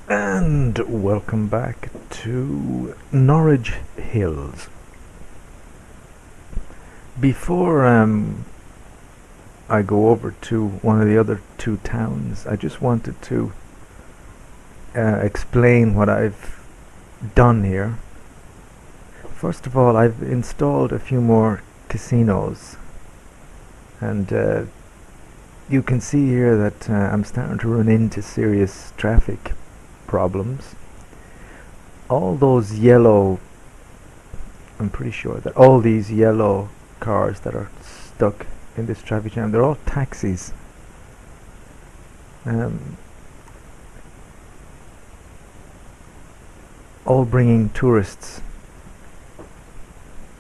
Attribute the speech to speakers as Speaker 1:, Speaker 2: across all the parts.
Speaker 1: And welcome back to Norwich Hills. Before I go over to one of the other two towns, I just wanted to explain what I've done here. First of all, I've installed a few more casinos, and you can see here that I'm starting to run into serious traffic problems. All those yellow, I'm pretty sure that all these yellow cars that are stuck in this traffic jam, they're all taxis. Um, all bringing tourists.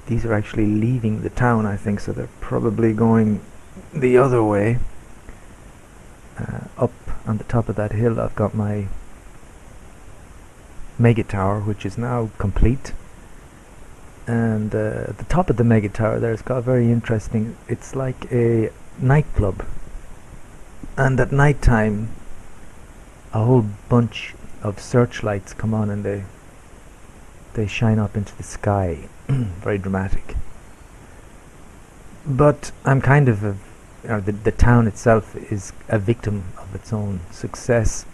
Speaker 1: These are actually leaving the town, I think, so they're probably going the other way. Up on the top of that hill I've got my mega tower, which is now complete, and at the top of the mega tower there, it's got a very interesting, it's like a nightclub, and at night time a whole bunch of searchlights come on and they shine up into the sky. Very dramatic. But I'm kind of the town itself is a victim of its own success,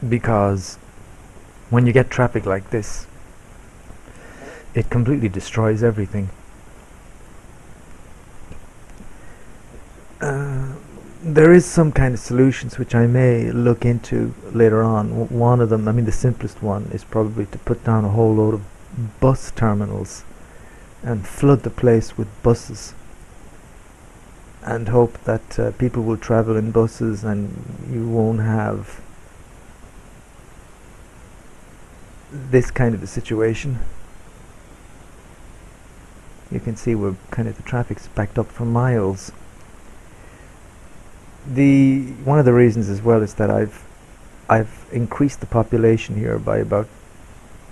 Speaker 1: because when you get traffic like this, it completely destroys everything. There is some kind of solutions which I may look into later on. One of them, I mean the simplest one, is probably to put down a whole load of bus terminals and flood the place with buses, and hope that people will travel in buses and you won't have this kind of a situation. You can see where kind of the traffic's backed up for miles. One of the reasons as well is that I've increased the population here by about,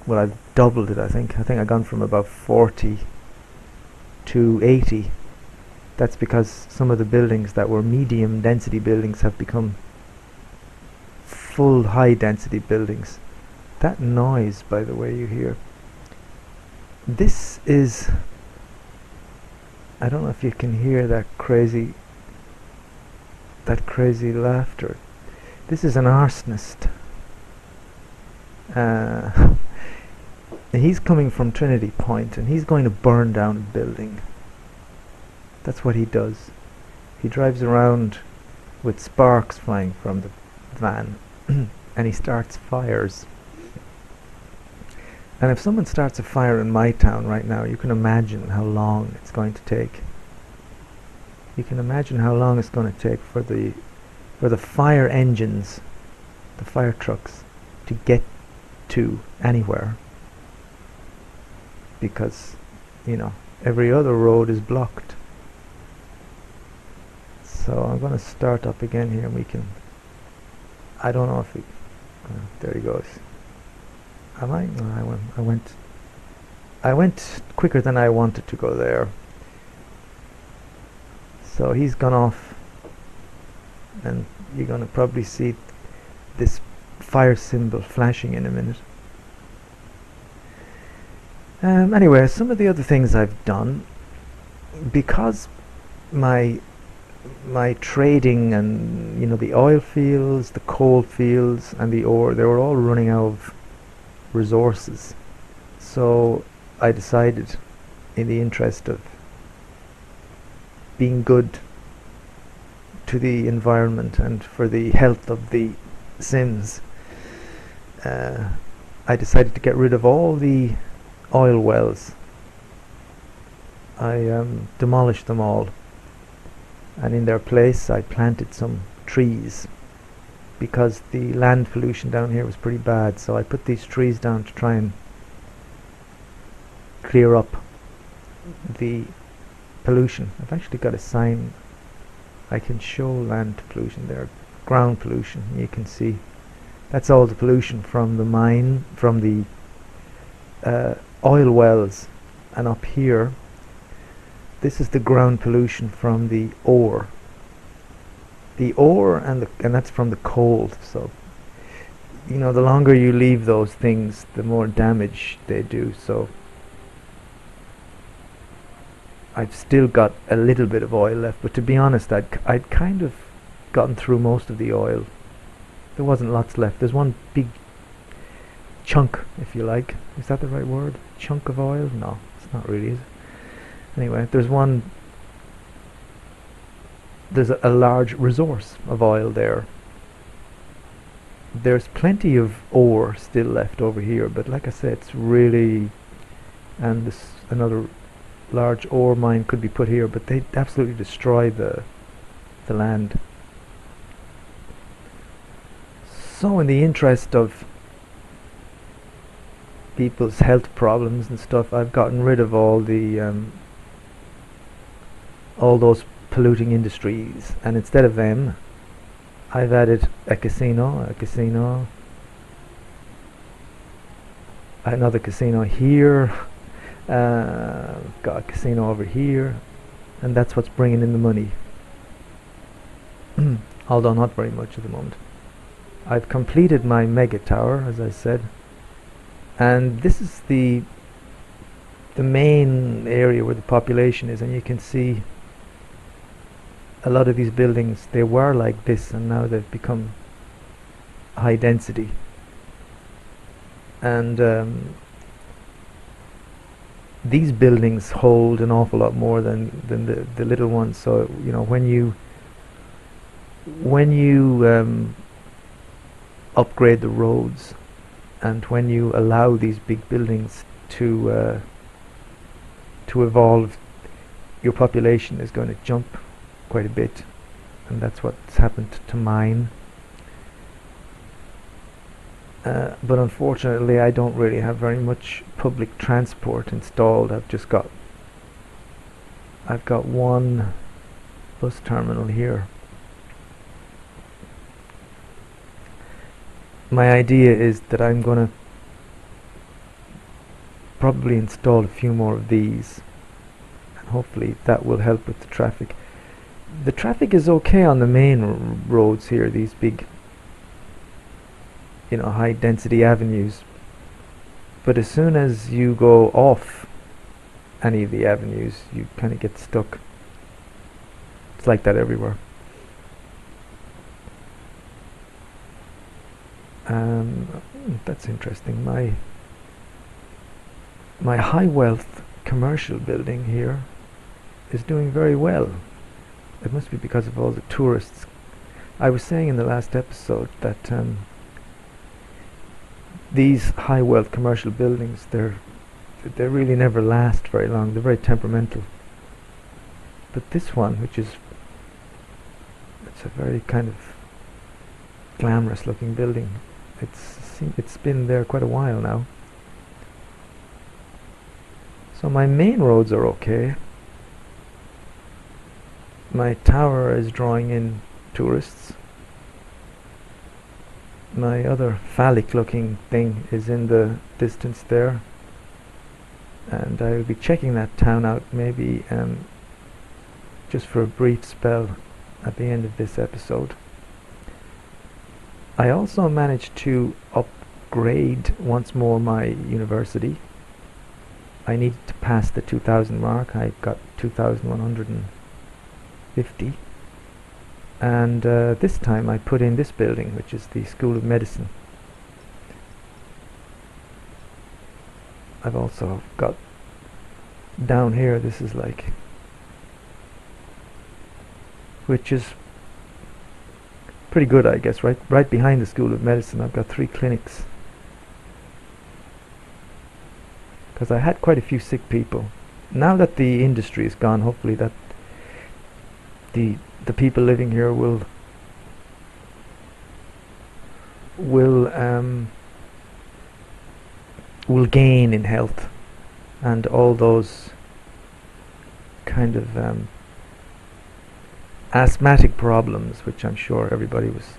Speaker 1: well, I've doubled it. I think I've gone from about 40 to 80. That's because some of the buildings that were medium density buildings have become full high density buildings. That noise, by the way, you hear, this is, I don't know if you can hear that crazy laughter. This is an arsonist. He's coming from Trinity Point and he's going to burn down a building. That's what he does. He drives around with sparks flying from the van and he starts fires. And if someone starts a fire in my town right now, you can imagine how long it's going to take. You can imagine how long it's going to take for the fire engines, the fire trucks, to get to anywhere, because every other road is blocked. So I'm going to start up again here, and we can, I don't know if there he goes. Am I? No, I went quicker than I wanted to go there. So he's gone off, and you're going to probably see this fire symbol flashing in a minute. Anyway, some of the other things I've done, because my trading and the oil fields, the coal fields, and the ore, they were all running out of resources. So I decided, in the interest of being good to the environment and for the health of the Sims, I decided to get rid of all the oil wells. I demolished them all, and in their place I planted some trees, because the land pollution down here was pretty bad. So I put these trees down to try and clear up the pollution. I've actually got a sign I can show land pollution there, ground pollution. You can see that's all the pollution from the mine, from the oil wells, and up here this is the ground pollution from the ore. The ore and that's from the coal. So you know, the longer you leave those things, the more damage they do. So I've still got a little bit of oil left, but to be honest, I'd kind of gotten through most of the oil. There wasn't lots left. There's one big chunk, if you like. Is that the right word? Chunk of oil? No, it's not really, is it? Anyway, there's a large resource of oil there. There's plenty of ore still left over here, but like I said, it's really, and this another large ore mine could be put here, but they absolutely destroy the land. So in the interest of people's health problems and stuff, I've gotten rid of all those polluting industries, and instead of them, I've added a casino, another casino here, got a casino over here, and that's what's bringing in the money. Although not very much at the moment. I've completed my mega tower, as I said, and this is the main area where the population is, and you can see a lot of these buildings, they were like this and now they've become high density, and these buildings hold an awful lot more than the little ones. So you know, when you upgrade the roads, and when you allow these big buildings to evolve, your population is going to jump quite a bit, and that's what's happened to mine. But unfortunately, I don't really have very much public transport installed. I've got one bus terminal here. My idea is that I'm going to probably install a few more of these, and hopefully that will help with the traffic. The traffic is okay on the main roads here, these big, you know, high density avenues, but as soon as you go off any of the avenues, you kind of get stuck. It's like that everywhere. That's interesting. My high wealth commercial building here is doing very well. It must be because of all the tourists. I was saying in the last episode that these high wealth commercial buildings, they really never last very long. They're very temperamental. But this one, it's a very kind of glamorous looking building. It's been there quite a while now. So my main roads are okay. My tower is drawing in tourists. My other phallic looking thing is in the distance there, and I will be checking that town out maybe just for a brief spell at the end of this episode. I also managed to upgrade once more my university. I needed to pass the 2000 mark. I got 2150, and this time I put in this building, which is the School of Medicine. I've also got down here, this is like, which is pretty good, I guess. Right behind the School of Medicine, I've got 3 clinics, because I had quite a few sick people. Now that the industry is gone, hopefully that the people living here will gain in health, and all those kind of asthmatic problems, which I'm sure everybody was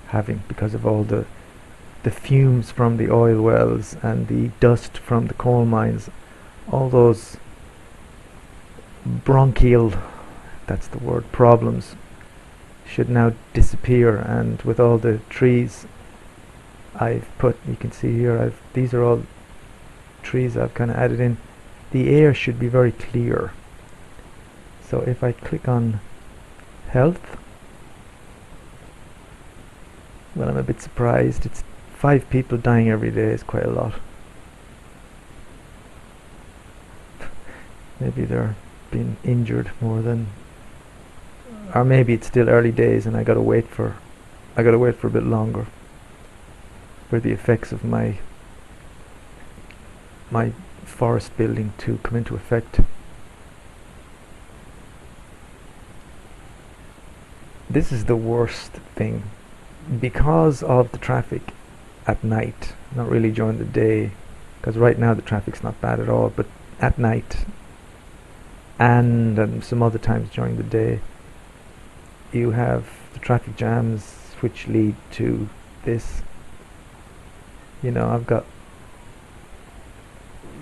Speaker 1: having because of all the fumes from the oil wells and the dust from the coal mines, all those bronchial, that's the word, problems should now disappear, and with all the trees you can see here, these are all trees I've kind of added in. The air should be very clear. So if I click on health, well, I'm a bit surprised. It's 5 people dying every day is quite a lot. Maybe they're being injured more than, or maybe it's still early days and I gotta wait for a bit longer for the effects of my forest building to come into effect. This is the worst thing because of the traffic at night, not really during the day, because right now the traffic's not bad at all, but at night and some other times during the day you have the traffic jams which lead to this. You know, I've got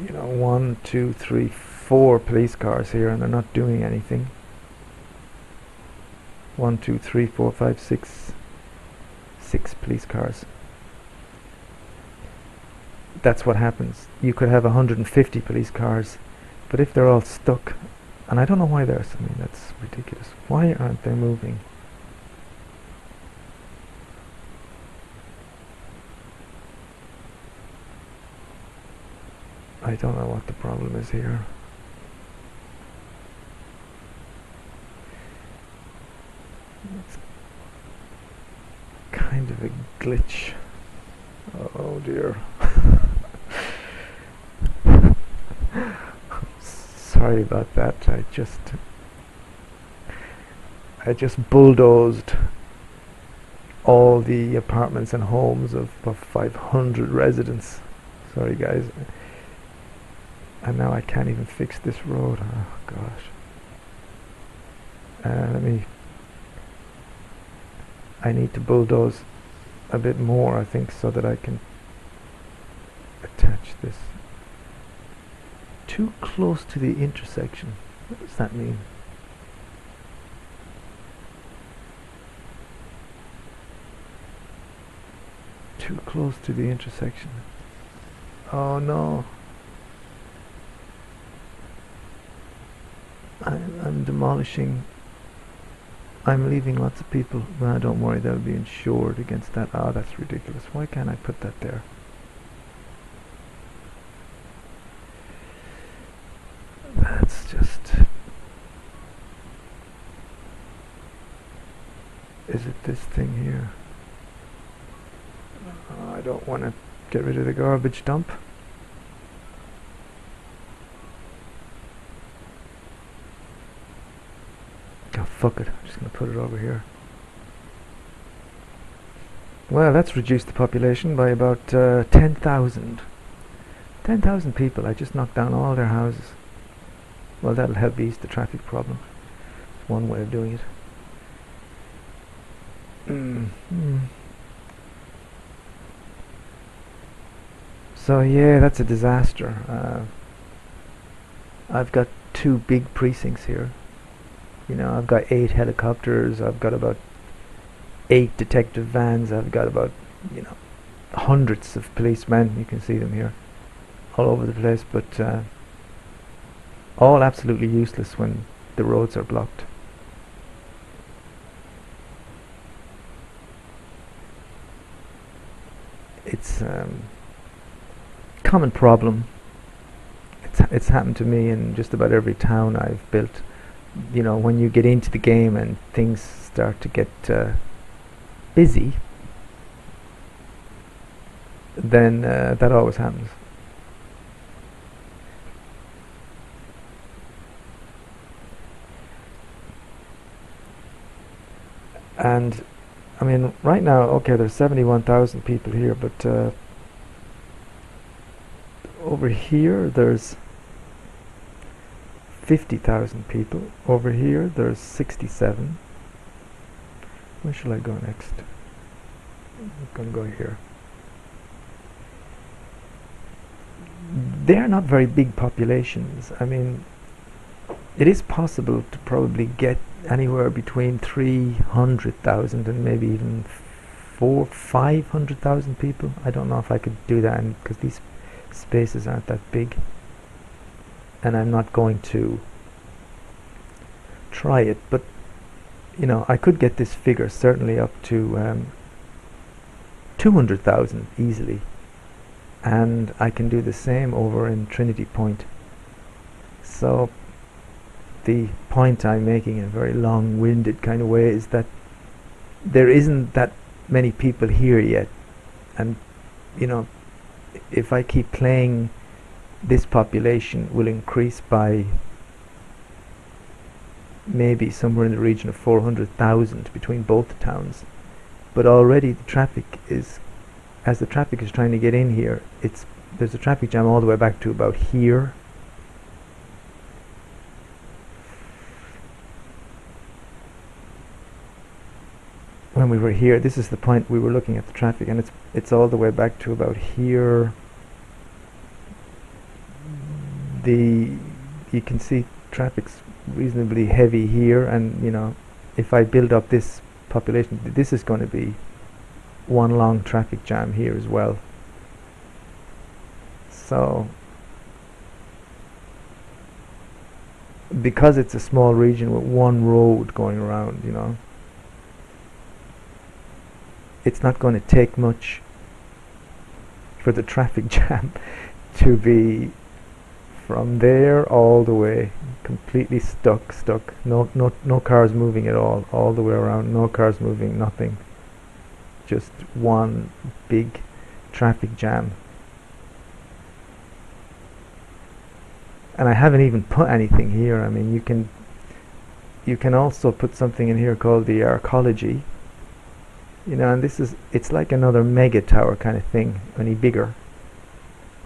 Speaker 1: 1, 2, 3, 4 police cars here and they're not doing anything. 1, 2, 3, 4, 5, 6 police cars. That's what happens. You could have 150 police cars, but if they're all stuck, and I don't know why they're, I mean, that's ridiculous. Why aren't they moving? I don't know what the problem is here. It's kind of a glitch. Oh dear. Sorry about that. I just bulldozed all the apartments and homes of 500 residents. Sorry guys. And now I can't even fix this road. Oh gosh. I need to bulldoze a bit more, I think, so that I can attach this. Too close to the intersection. What does that mean? Too close to the intersection. Oh no. I'm demolishing. I'm leaving lots of people. Well, don't worry, they'll be insured against that. Oh, that's ridiculous. Why can't I put that there? That's just... Is it this thing here? Oh, I don't want to get rid of the garbage dump. Oh, fuck it. I'm just going to put it over here. Well, that's reduced the population by about 10,000. 10,000 people. I just knocked down all their houses. Well, that'll help ease the traffic problem. It's one way of doing it. So yeah, that's a disaster. I've got 2 big precincts here. You know, I've got 8 helicopters, I've got about 8 detective vans, I've got about, hundreds of policemen. You can see them here all over the place, but all absolutely useless when the roads are blocked. It's common problem. It's happened to me in just about every town I've built. You know, when you get into the game and things start to get busy, then that always happens. And I mean, right now, okay, there's 71,000 people here, but over here there's 50,000 people. Over here there's 67. Where shall I go next? I'm gonna go here. They're not very big populations. I mean, it is possible to probably get anywhere between 300,000 and maybe even 500,000 people. I don't know if I could do that because these spaces aren't that big, and I'm not going to try it, but you know, I could get this figure certainly up to 200,000 easily, and I can do the same over in Trinity Point. So the point I'm making in a very long-winded kind of way is that there isn't that many people here yet, and you know, if I keep playing, this population will increase by maybe somewhere in the region of 400,000 between both towns. But already the traffic is, as the traffic is trying to get in here, there's a traffic jam all the way back to about here. When we were here, this is the point we were looking at the traffic, and it's all the way back to about here. You can see traffic's reasonably heavy here, and you know, if I build up this population, this is going to be one long traffic jam here as well. So because it's a small region with one road going around, you know, it's not going to take much for the traffic jam to be from there all the way completely stuck. No cars moving at all the way around, no cars moving, nothing, just one big traffic jam. And I haven't even put anything here. I mean, you can also put something in here called the arcology, you know, and it's like another mega tower kind of thing, only bigger.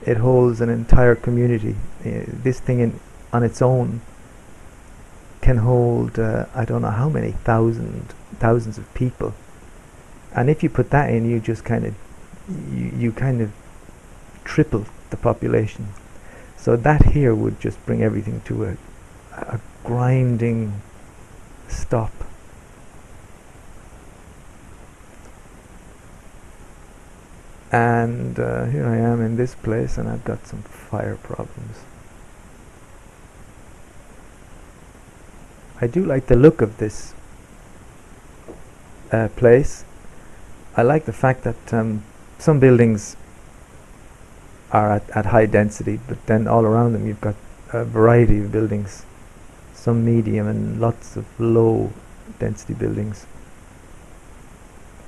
Speaker 1: It holds an entire community. This thing on its own can hold I don't know how many thousands of people. And if you put that in, you just kind of triple the population. So that here would just bring everything to a grinding stop. And here I am in this place, and I've got some fire problems. I do like the look of this place. I like the fact that some buildings are at high density, but then all around them you've got a variety of buildings, some medium and lots of low density buildings.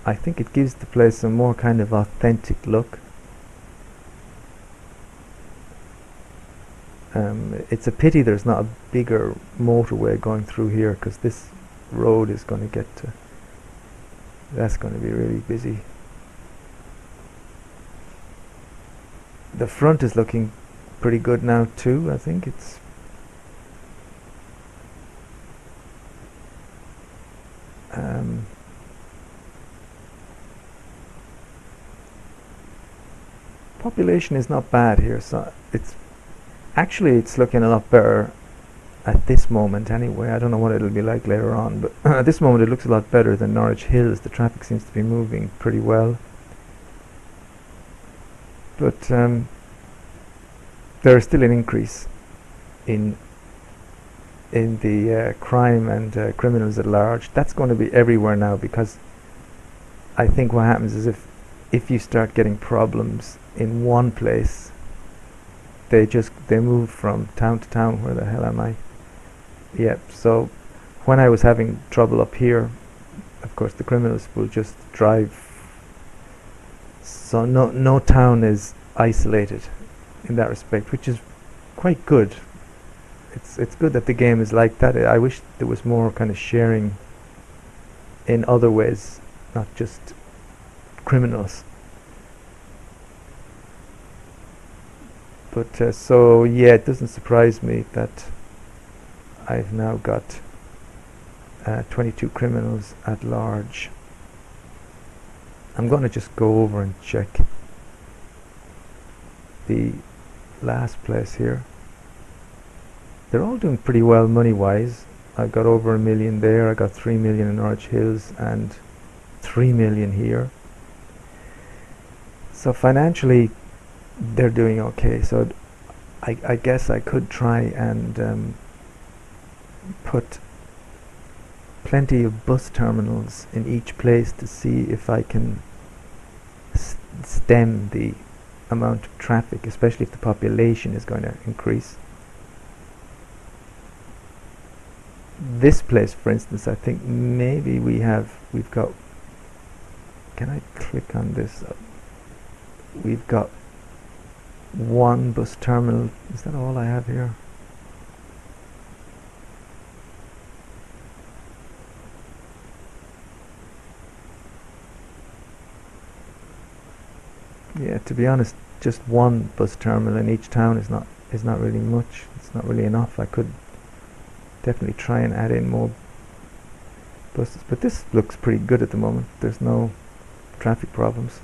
Speaker 1: I think it gives the place a more kind of authentic look. It's a pity there's not a bigger motorway going through here, because this road is going to that's going to be really busy. The front is looking pretty good now too. I think it's population is not bad here, so it's looking a lot better at this moment anyway. I don't know what it'll be like later on, but at this moment it looks a lot better than Norwich Hills. The traffic seems to be moving pretty well. But there is still an increase in the crime and criminals at large. That's going to be everywhere now, because I think what happens is if you start getting problems in one place, they move from town to town. Where the hell am I? Yep. So when I was having trouble up here, of course the criminals will just drive. So no town is isolated in that respect, which is quite good. It's good that the game is like that. I wish there was more kind of sharing in other ways, not just criminals. But so yeah, it doesn't surprise me that I've now got 22 criminals at large. I'm going to just go over and check the last place here. They're all doing pretty well money wise. I got over $1 million there. I got 3 million in Norwich Hills and 3 million here. So financially, they're doing okay. So I guess I could try and put plenty of bus terminals in each place to see if I can stem the amount of traffic, especially if the population is going to increase. This place, for instance, I think maybe we've got, can I click on this? We've got one bus terminal. Is that all I have here? Yeah, to be honest, just one bus terminal in each town is not really much. It's not really enough. I could definitely try and add in more buses, but this looks pretty good at the moment. There's no traffic problems.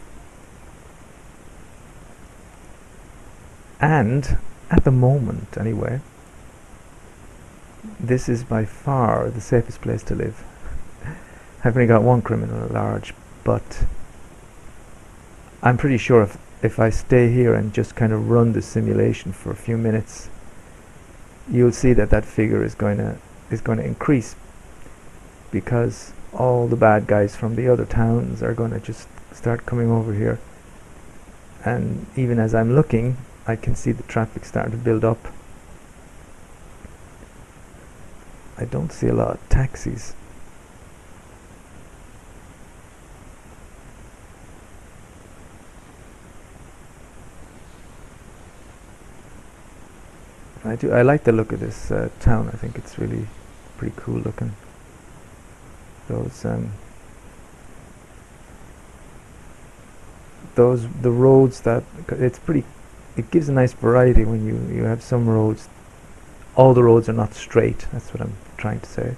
Speaker 1: And at the moment, anyway, this is by far the safest place to live. I've only got one criminal at large, but I'm pretty sure if I stay here and just kind of run the simulation for a few minutes, you'll see that that figure is going to increase, because all the bad guys from the other towns are going to just start coming over here. And even as I'm looking, I can see the traffic starting to build up. I don't see a lot of taxis. I like the look of this town. I think it's really pretty cool looking. The roads that it gives a nice variety when you have some roads. All the roads are not straight. That's what I'm trying to say.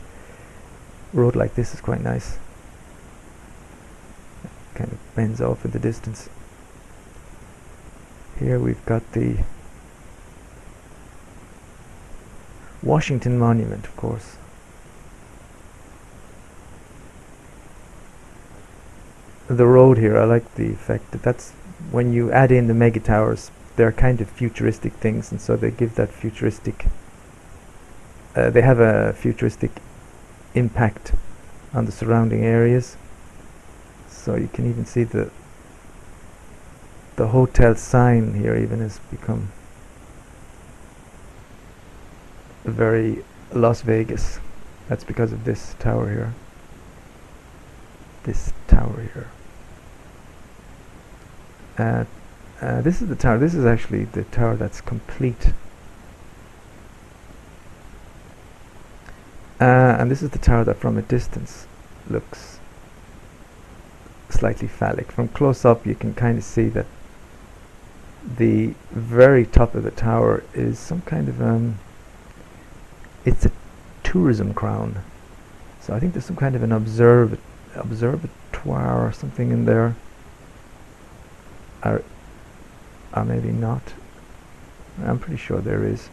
Speaker 1: A road like this is quite nice. Kind of bends off in the distance. Here we've got the Washington Monument, of course. The road here, I like the fact that that's when you add in the mega towers, they're kind of futuristic things, and so they give that futuristic. They have a futuristic impact on the surrounding areas. So you can even see the hotel sign here even has become very Las Vegas. That's because of this tower here. This tower here. This is the tower. This is actually the tower that's complete. And this is the tower that from a distance looks slightly phallic. From close up you can kind of see that the very top of the tower is some kind of it's a tourism crown. So I think there's some kind of an observatoire or something in there. Or maybe not. I'm pretty sure there is.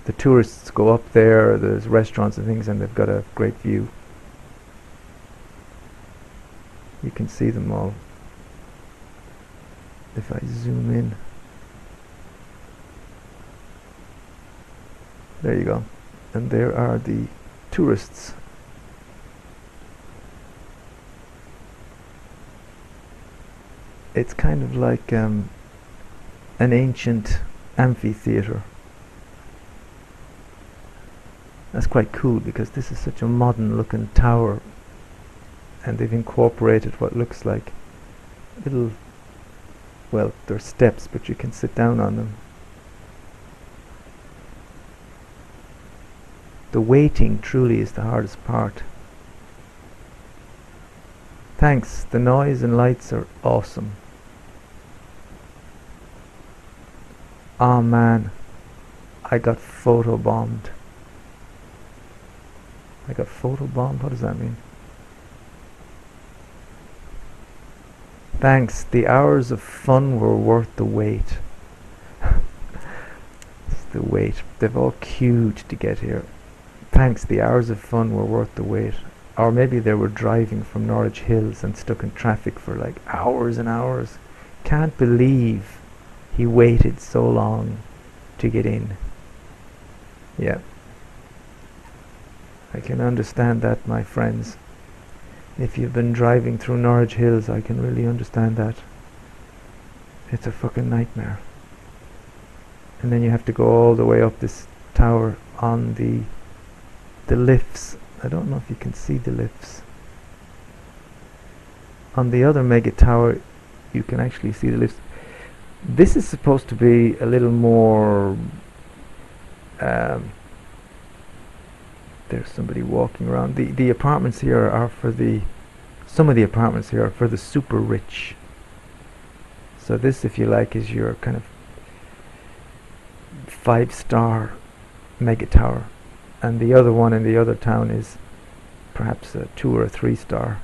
Speaker 1: The tourists go up there, there's restaurants and things, and they've got a great view. You can see them all if I zoom in. There you go. And there are the tourists. It's kind of like an ancient amphitheater. That's quite cool because this is such a modern looking tower, and they've incorporated what looks like little, well, they're steps, but you can sit down on them. The waiting truly is the hardest part. Thanks, the noise and lights are awesome. Oh man, I got photobombed. I got photobombed? What does that mean? Thanks, the hours of fun were worth the wait. It's the wait. They've all queued to get here. Thanks, the hours of fun were worth the wait. Or maybe they were driving from Norwich Hills and stuck in traffic for like hours and hours. can't believe he waited so long to get in. Yeah, I can understand that, my friends. If you've been driving through Norwich Hills, I can really understand that. It's a fucking nightmare. And then you have to go all the way up this tower on the lifts. I don't know if you can see the lifts. On the other mega tower, you can actually see the lifts. This is supposed to be a little more... there's somebody walking around. The apartments here are for the... Some of the apartments here are for the super rich. So this, if you like, is your kind of 5-star mega tower. And the other one in the other town is perhaps a 2 or a 3-star.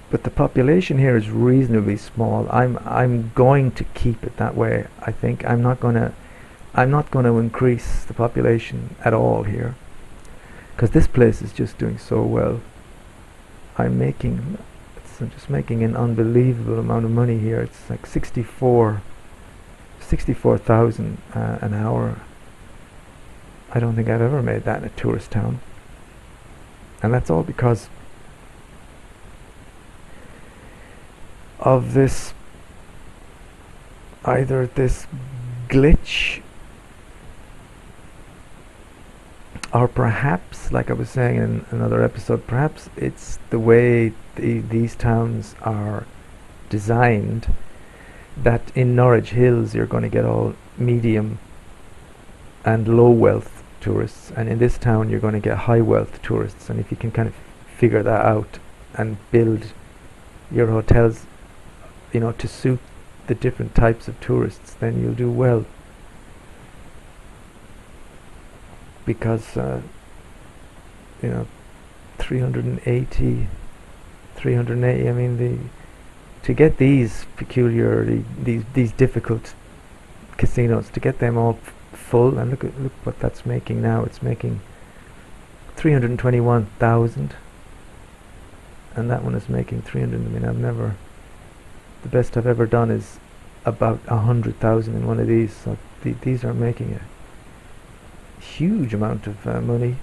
Speaker 1: But the population here is reasonably small. I'm going to keep it that way. I think I'm not going to increase the population at all here, because this place is just doing so well. I'm just making an unbelievable amount of money here. It's like 64,000 an hour. I don't think I've ever made that in a tourist town, and that's all because of this, either this glitch, or perhaps, like I was saying in another episode, perhaps it's the way these towns are designed, that in Norwich Hills you're going to get all medium and low wealth tourists, and in this town you're going to get high wealth tourists. And if you can kind of figure that out and build your hotels, you know, to suit the different types of tourists, then you'll do well. Because you know, 380, I mean, to get these peculiar, these difficult casinos, to get them all full, and look what that's making now. It's making 321,000, and that one is making 300. I mean, the best I've ever done is about 100,000 in one of these. So these are making a huge amount of money.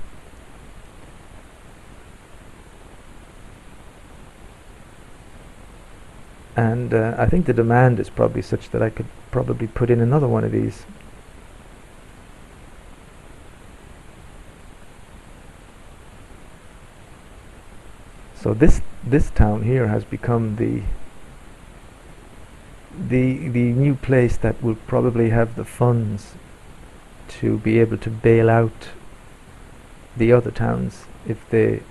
Speaker 1: And I think the demand is probably such that I could probably put in another one of these. So this town here has become the new place that will probably have the funds to be able to bail out the other towns if they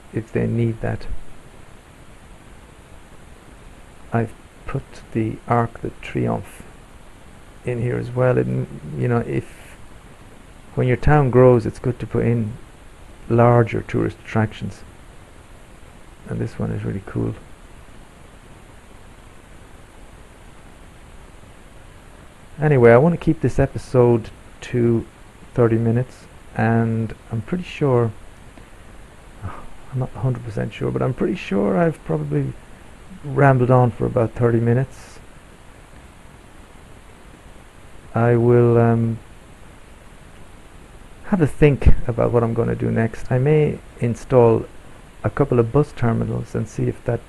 Speaker 1: need that. I've put the Arc de Triomphe in here as well. And you know, when your town grows, it's good to put in larger tourist attractions, and this one is really cool. Anyway, I want to keep this episode to 30 minutes, and I'm pretty sure, I'm not 100% sure, but I'm pretty sure I've probably rambled on for about 30 minutes. I will have a think about what I'm going to do next. I may install a couple of bus terminals and see if that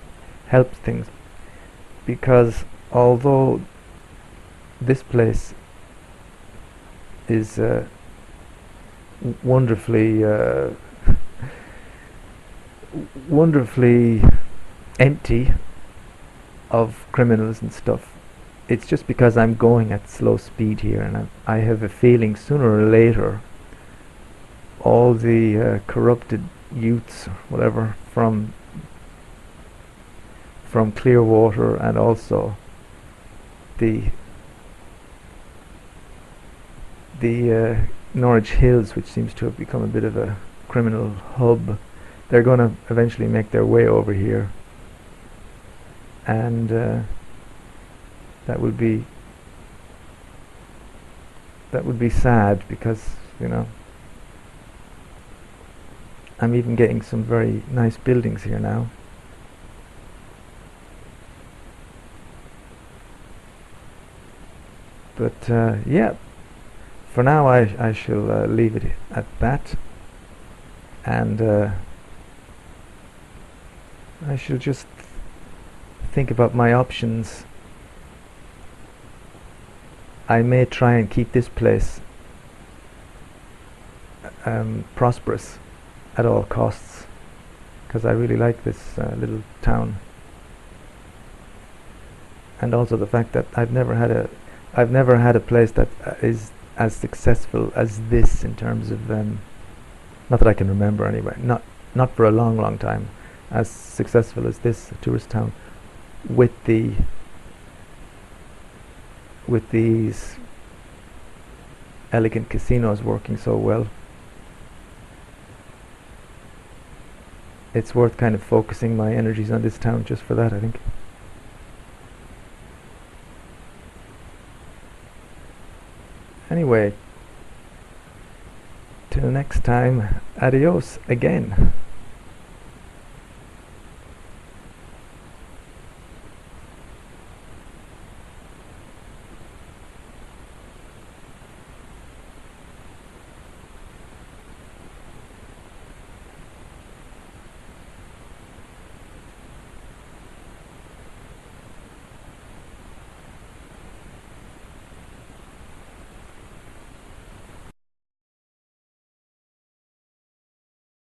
Speaker 1: helps things, because although this place is wonderfully empty of criminals and stuff, it's just because I'm going at slow speed here, and I have a feeling sooner or later all the corrupted youths, whatever, from Clearwater, and also the Norwich Hills, which seems to have become a bit of a criminal hub, they're going to eventually make their way over here, and that would be sad, because, you know, I'm even getting some very nice buildings here now. But yeah, for now I shall leave it at that, and I shall just think about my options. I may try and keep this place prosperous at all costs, because I really like this little town, and also the fact that I've never had a place that is as successful as this in terms of not that I can remember anyway, not for a long time, as successful as this tourist town, with these elegant casinos working so well. It's worth kind of focusing my energies on this town just for that, I think. Anyway, till next time, adios again.